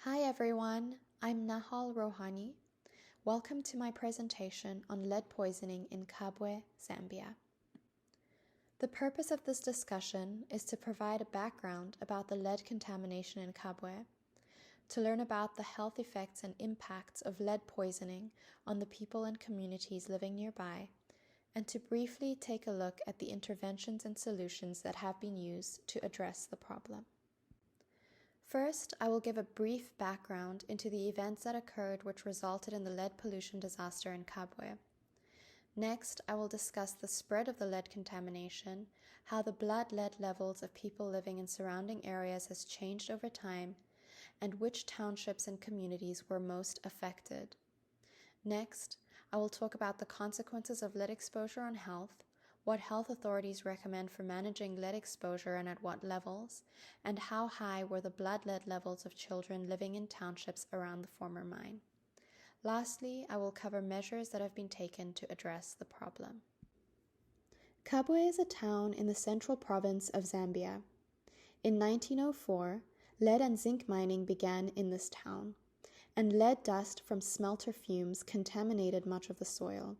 Hi everyone, I'm Nahal Rohani. Welcome to my presentation on lead poisoning in Kabwe, Zambia. The purpose of this discussion is to provide a background about the lead contamination in Kabwe, to learn about the health effects and impacts of lead poisoning on the people and communities living nearby, and to briefly take a look at the interventions and solutions that have been used to address the problem. First, I will give a brief background into the events that occurred which resulted in the lead pollution disaster in Kabwe. Next, I will discuss the spread of the lead contamination, how the blood lead levels of people living in surrounding areas has changed over time, and which townships and communities were most affected. Next, I will talk about the consequences of lead exposure on health, what health authorities recommend for managing lead exposure and at what levels, and how high were the blood lead levels of children living in townships around the former mine. Lastly, I will cover measures that have been taken to address the problem. Kabwe is a town in the central province of Zambia. In 1904, lead and zinc mining began in this town, and lead dust from smelter fumes contaminated much of the soil.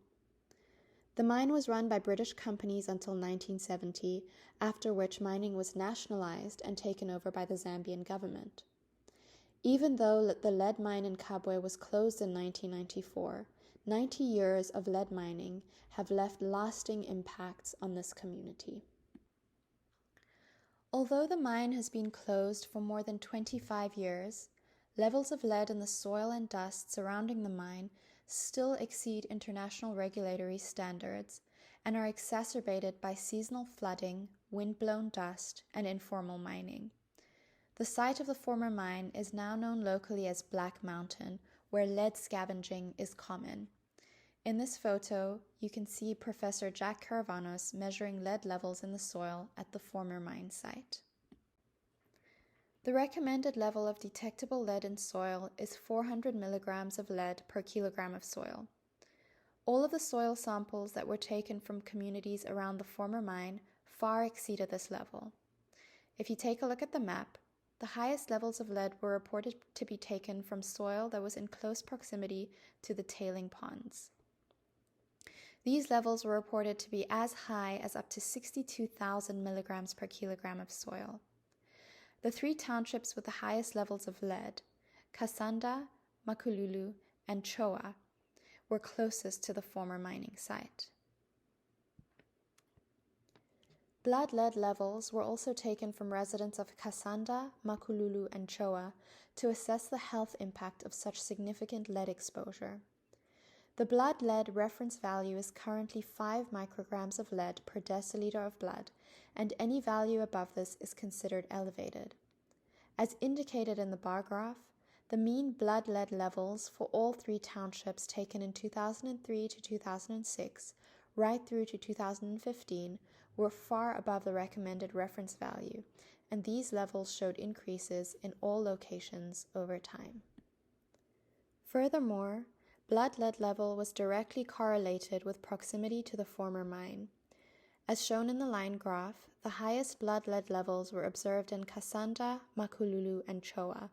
The mine was run by British companies until 1970, after which mining was nationalized and taken over by the Zambian government. Even though the lead mine in Kabwe was closed in 1994, 90 years of lead mining have left lasting impacts on this community. Although the mine has been closed for more than 25 years, levels of lead in the soil and dust surrounding the mine still exceed international regulatory standards and are exacerbated by seasonal flooding, wind-blown dust, and informal mining. The site of the former mine is now known locally as Black Mountain, where lead scavenging is common. In this photo, you can see Professor Jack Caravanos measuring lead levels in the soil at the former mine site. The recommended level of detectable lead in soil is 400 milligrams of lead per kilogram of soil. All of the soil samples that were taken from communities around the former mine far exceeded this level. If you take a look at the map, the highest levels of lead were reported to be taken from soil that was in close proximity to the tailing ponds. These levels were reported to be as high as up to 62,000 milligrams per kilogram of soil. The three townships with the highest levels of lead, Kasanda, Makululu, and Choa, were closest to the former mining site. Blood lead levels were also taken from residents of Kasanda, Makululu, and Choa to assess the health impact of such significant lead exposure. The blood lead reference value is currently 5 micrograms of lead per deciliter of blood, and any value above this is considered elevated. As indicated in the bar graph, the mean blood lead levels for all three townships taken in 2003 to 2006, right through to 2015, were far above the recommended reference value, and these levels showed increases in all locations over time. Furthermore, blood lead level was directly correlated with proximity to the former mine. As shown in the line graph, the highest blood lead levels were observed in Kasanda, Makululu, and Choa,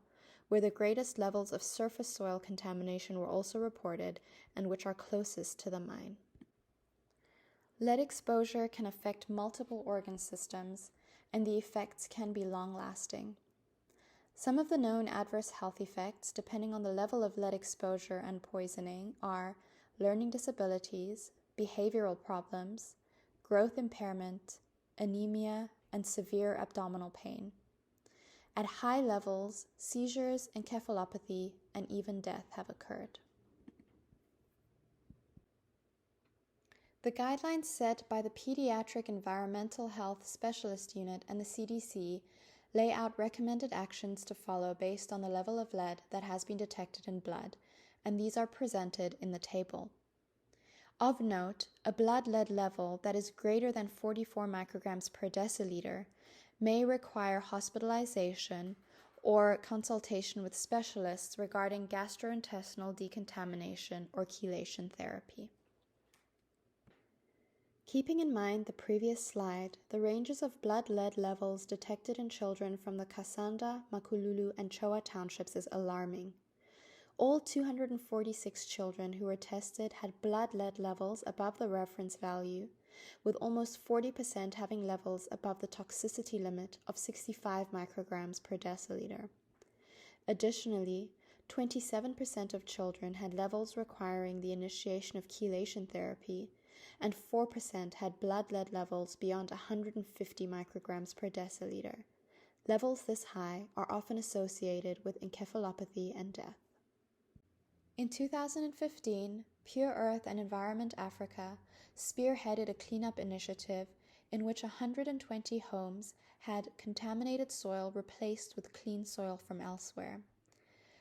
where the greatest levels of surface soil contamination were also reported and which are closest to the mine. Lead exposure can affect multiple organ systems, and the effects can be long-lasting. Some of the known adverse health effects, depending on the level of lead exposure and poisoning, are learning disabilities, behavioral problems, growth impairment, anemia, and severe abdominal pain. At high levels, seizures, encephalopathy, and even death have occurred. The guidelines set by the Pediatric Environmental Health Specialist Unit and the CDC lay out recommended actions to follow based on the level of lead that has been detected in blood, and these are presented in the table. Of note, a blood lead level that is greater than 44 micrograms per deciliter may require hospitalization or consultation with specialists regarding gastrointestinal decontamination or chelation therapy. Keeping in mind the previous slide, the ranges of blood lead levels detected in children from the Kasanda, Makululu, and Choa townships is alarming. All 246 children who were tested had blood lead levels above the reference value, with almost 40% having levels above the toxicity limit of 65 micrograms per deciliter. Additionally, 27% of children had levels requiring the initiation of chelation therapy, and 4% had blood lead levels beyond 150 micrograms per deciliter. Levels this high are often associated with encephalopathy and death. In 2015, Pure Earth and Environment Africa spearheaded a cleanup initiative in which 120 homes had contaminated soil replaced with clean soil from elsewhere.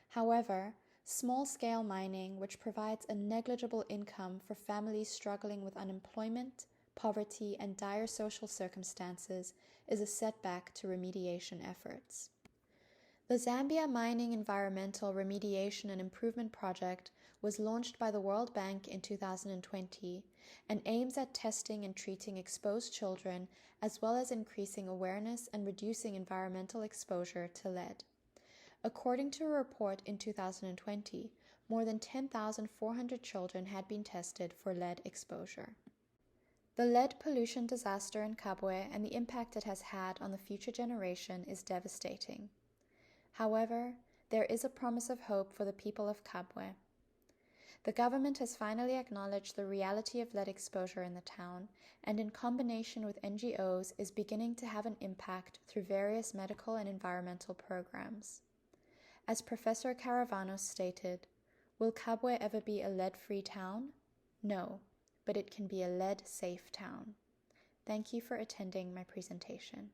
However, small-scale mining, which provides a negligible income for families struggling with unemployment, poverty, and dire social circumstances, is a setback to remediation efforts. The Zambia Mining Environmental Remediation and Improvement Project was launched by the World Bank in 2020 and aims at testing and treating exposed children as well as increasing awareness and reducing environmental exposure to lead. According to a report in 2020, more than 10,400 children had been tested for lead exposure. The lead pollution disaster in Kabwe and the impact it has had on the future generation is devastating. However, there is a promise of hope for the people of Kabwe. The government has finally acknowledged the reality of lead exposure in the town, and in combination with NGOs is beginning to have an impact through various medical and environmental programs. As Professor Caravanos stated, will Kabwe ever be a lead-free town? No, but it can be a lead-safe town. Thank you for attending my presentation.